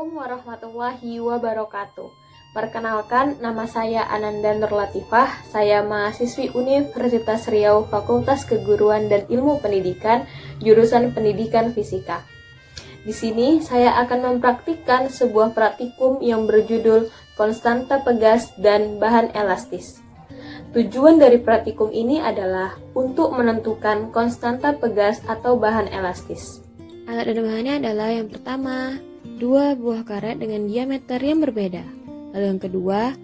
Assalamualaikum warahmatullahi wabarakatuh. Perkenalkan, nama saya Ananda Nurlatifah. Saya mahasiswi Universitas Riau, Fakultas Keguruan dan Ilmu Pendidikan, jurusan Pendidikan Fisika. Di sini saya akan mempraktikkan sebuah praktikum yang berjudul konstanta pegas dan bahan elastis. Tujuan dari praktikum ini adalah untuk menentukan konstanta pegas atau bahan elastis. Alat dan bahannya adalah yang pertama, 2 buah karet dengan diameter yang berbeda. Lalu yang kedua,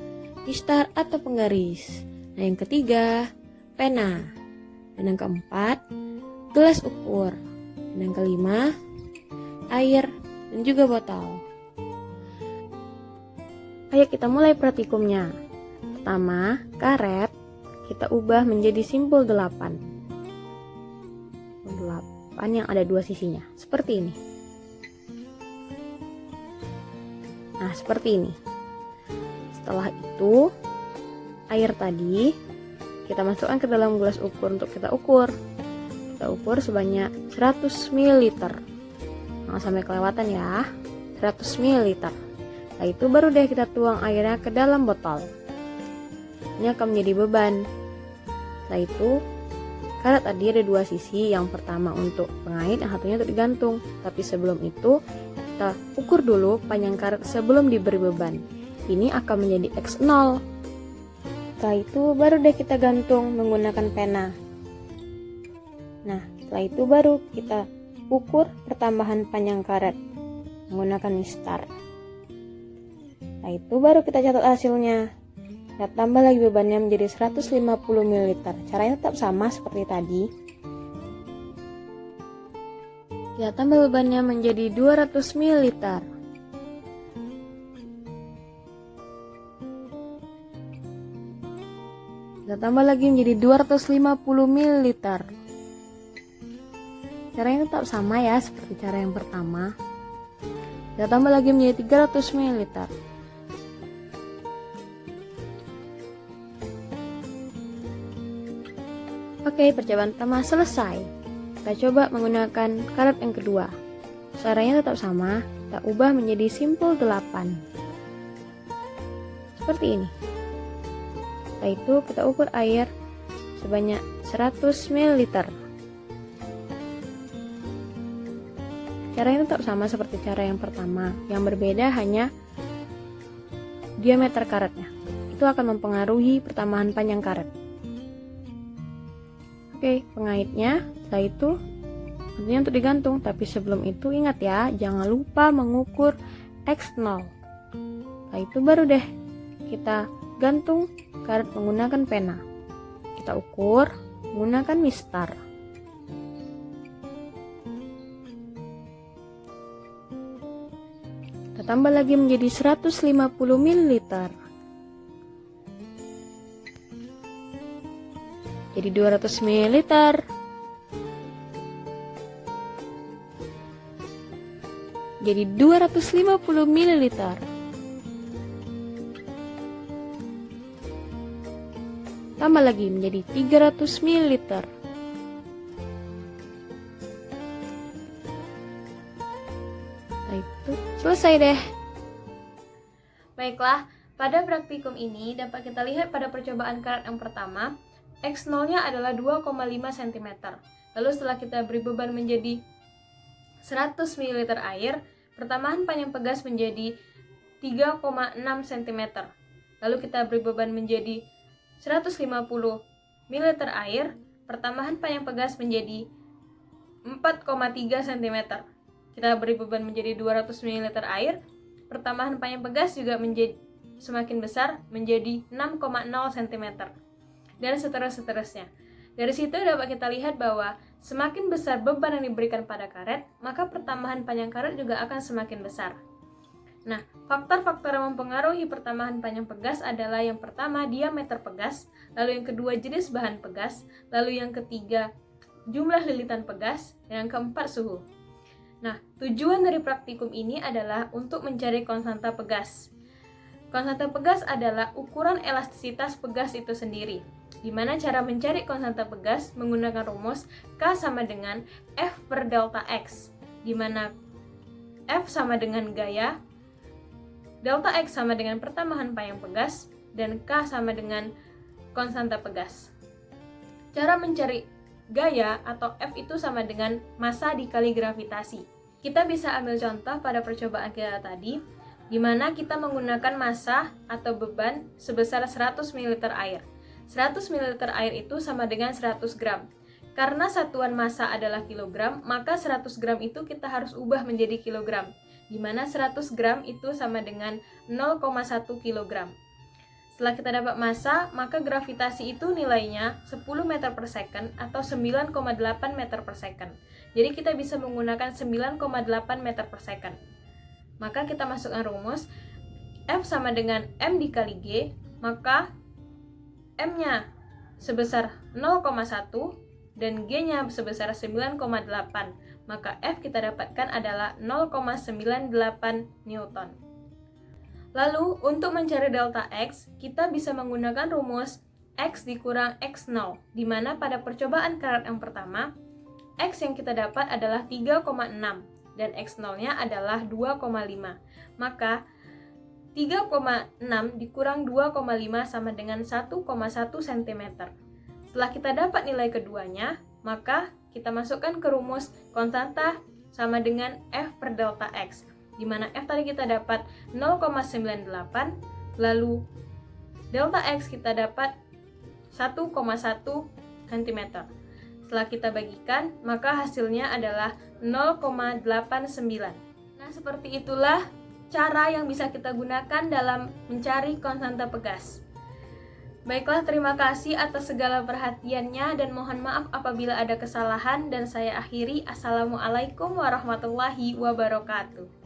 mistar atau penggaris. Nah, yang ketiga, pena. Dan yang keempat, gelas ukur. Dan yang kelima, air dan juga botol. Ayo kita mulai praktikumnya. Pertama, karet kita ubah menjadi simbol 8 yang ada 2 sisinya, seperti ini. Nah, seperti ini. Setelah itu, air tadi kita masukkan ke dalam gelas ukur untuk kita ukur. Kita ukur sebanyak 100 ml. Jangan sampai kelewatan ya. 100 ml. Setelah itu baru deh kita tuang airnya ke dalam botol. Ini akan menjadi beban. Setelah itu, karet tadi ada 2 sisi, yang pertama untuk pengait, yang satunya untuk digantung. Tapi sebelum itu, kita ukur dulu panjang karet sebelum diberi beban. Ini akan menjadi X0. Setelah itu baru deh kita gantung menggunakan pena. Nah, setelah itu baru kita ukur pertambahan panjang karet menggunakan mistar. Setelah itu baru kita catat hasilnya. Kita tambah lagi bebannya menjadi 150 ml. Caranya tetap sama seperti tadi. Kita tambah bebannya menjadi 200 ml. Kita tambah lagi menjadi 250 ml. Caranya tetap sama ya, seperti cara yang pertama. Kita tambah lagi menjadi 300 ml. Oke, percobaan pertama selesai. Kita coba menggunakan karet yang kedua. Caranya tetap sama, kita ubah menjadi simbol 8. Seperti ini. Setelah itu kita ukur air sebanyak 100 ml. Caranya tetap sama seperti cara yang pertama. Yang berbeda hanya diameter karetnya. Itu akan mempengaruhi pertambahan panjang karet. Oke, pengaitnya setelah itu tentunya untuk digantung. Tapi sebelum itu ingat ya, jangan lupa mengukur X0. Setelah itu baru deh kita gantung karet menggunakan pena. Kita ukur menggunakan mistar. Kita tambah lagi menjadi 150 ml. Jadi 200 ml. Jadi 250 ml. Tambah lagi menjadi 300 ml. Nah, itu selesai deh. Baiklah, pada praktikum ini dapat kita lihat pada percobaan karet yang pertama, X0-nya adalah 2,5 cm. Lalu setelah kita beri beban menjadi 100 ml air, pertambahan panjang pegas menjadi 3,6 cm. Lalu kita beri beban menjadi 150 ml air, pertambahan panjang pegas menjadi 4,3 cm. Kita beri beban menjadi 200 ml air, pertambahan panjang pegas juga menjadi semakin besar menjadi 6,0 cm. Dan seterusnya. Dari situ dapat kita lihat bahwa semakin besar beban yang diberikan pada karet, maka pertambahan panjang karet juga akan semakin besar. Nah, faktor-faktor yang mempengaruhi pertambahan panjang pegas adalah yang pertama diameter pegas, lalu yang kedua jenis bahan pegas, lalu yang ketiga jumlah lilitan pegas, dan yang keempat suhu. Nah, tujuan dari praktikum ini adalah untuk mencari konstanta pegas. Konstanta pegas adalah ukuran elastisitas pegas itu sendiri. Di mana cara mencari konstanta pegas menggunakan rumus K sama dengan F per delta X, di mana F sama dengan gaya, delta X sama dengan pertambahan payung pegas, dan K sama dengan konstanta pegas. Cara mencari gaya atau F itu sama dengan massa dikali gravitasi. Kita bisa ambil contoh pada percobaan kita tadi, di mana kita menggunakan massa atau beban sebesar 100 ml air. 100 ml air itu sama dengan 100 gram. Karena satuan massa adalah kilogram, maka 100 gram itu kita harus ubah menjadi kilogram, di mana 100 gram itu sama dengan 0,1 kilogram. Setelah kita dapat massa, maka gravitasi itu nilainya 10 meter per second atau 9,8 meter per second. Jadi kita bisa menggunakan 9,8 meter per second. Maka kita masukkan rumus F sama dengan M dikali G, maka M-nya sebesar 0,1 dan G-nya sebesar 9,8. Maka F kita dapatkan adalah 0,98 Newton. Lalu, untuk mencari delta X, kita bisa menggunakan rumus X dikurang X0, di mana pada percobaan karat yang pertama, X yang kita dapat adalah 3,6. dan X0-nya adalah 2,5. Maka 3,6 dikurang 2,5 sama dengan 1,1 cm. Setelah kita dapat nilai keduanya, maka kita masukkan ke rumus konstanta sama dengan F per delta X, di mana F tadi kita dapat 0,98, lalu delta X kita dapat 1,1 cm. Setelah kita bagikan, maka hasilnya adalah 0,89. Nah, seperti itulah cara yang bisa kita gunakan dalam mencari konstanta pegas. Baiklah, terima kasih atas segala perhatiannya dan mohon maaf apabila ada kesalahan, dan saya akhiri. Assalamualaikum warahmatullahi wabarakatuh.